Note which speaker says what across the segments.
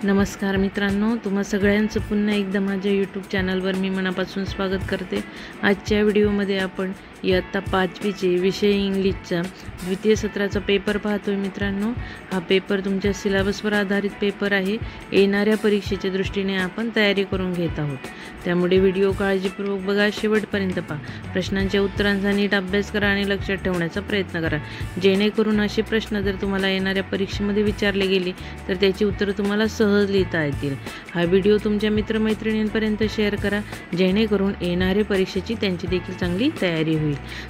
Speaker 1: नमस्कार मित्रांनो, तुम्हा सगळ्यांचं पुन्हा एकदा माझ्या यूट्यूब चॅनलवर मी मनापासून स्वागत करते। आजच्या व्हिडिओमध्ये आपण इयत्ता 5वीचे विषय इंग्लिशचा द्वितीय सत्राचा पेपर पाहतोय। मित्रांनो, हा पेपर तुमच्या सिलेबसवर आधारित पेपर आहे। येणाऱ्या परीक्षेच्या दृष्टीने आपण तयारी करून घेत आहोत, त्यामुळे व्हिडिओ काळजीपूर्वक बघा, शेवटपर्यंत पहा। प्रश्नांच्या उत्तरांचा नीट अभ्यास करा आणि लक्षात ठेवण्याचा प्रयत्न करा, जेणेकरून असे प्रश्न जर तुम्हाला येणाऱ्या परीक्षेमध्ये विचारले गेले तर त्याची उत्तरे तुम्हाला सहज लिहिता येतील। हा व्हिडिओ तुमच्या मित्रमैत्रिणींपर्यंत शेअर करा, जेणेकरून येणाऱ्या परीक्षेची त्यांची देखील चांगली तयारी होईल।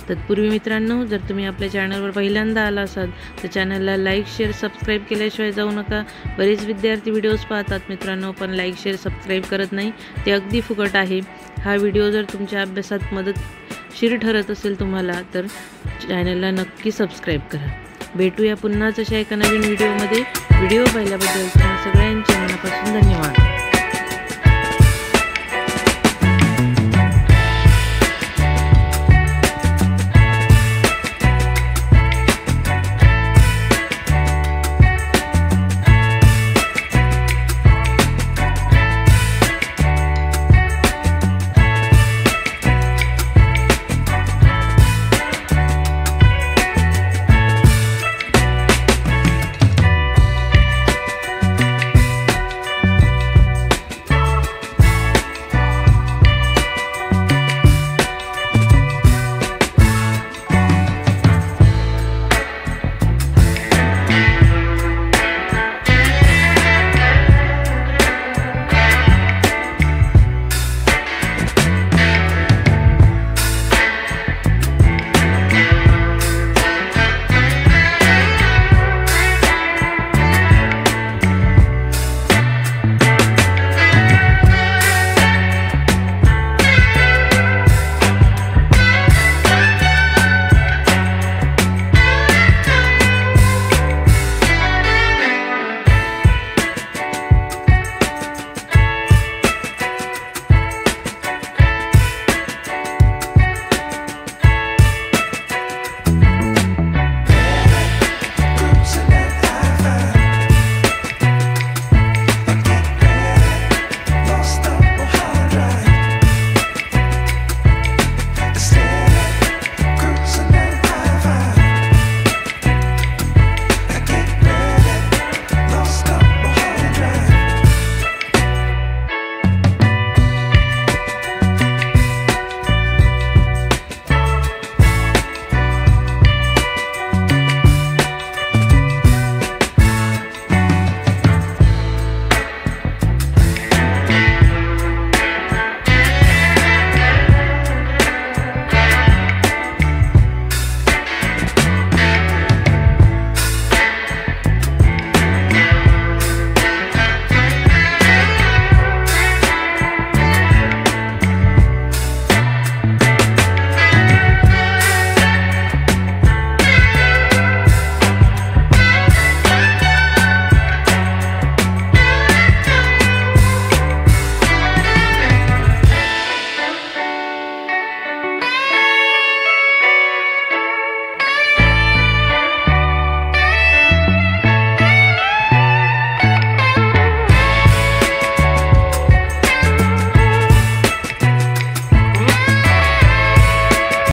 Speaker 1: तत्पूर्वी मित्रांनो, जर तुम्ही आपल्या चॅनलवर पहिल्यांदा आला असाल तर चॅनलला लाईक शेअर सबस्क्राईब केल्याशिवाय जाऊ नका। बरेच विद्यार्थी व्हिडिओज पाहतात मित्रांनो, पण लाईक शेअर सबस्क्राईब करत नाही, ते अगदी फुकट आहे। हा व्हिडिओ जर तुमच्या अभ्यासात मदतशीर ठरत असेल तुम्हाला, तर चॅनलला नक्की सबस्क्राईब करा। भेटूया पुन्हाच अशा एका नवीन व्हिडिओमध्ये। व्हिडिओ पाहिल्याबद्दल तुम्हा सगळ्यांचे मनापासून धन्यवाद।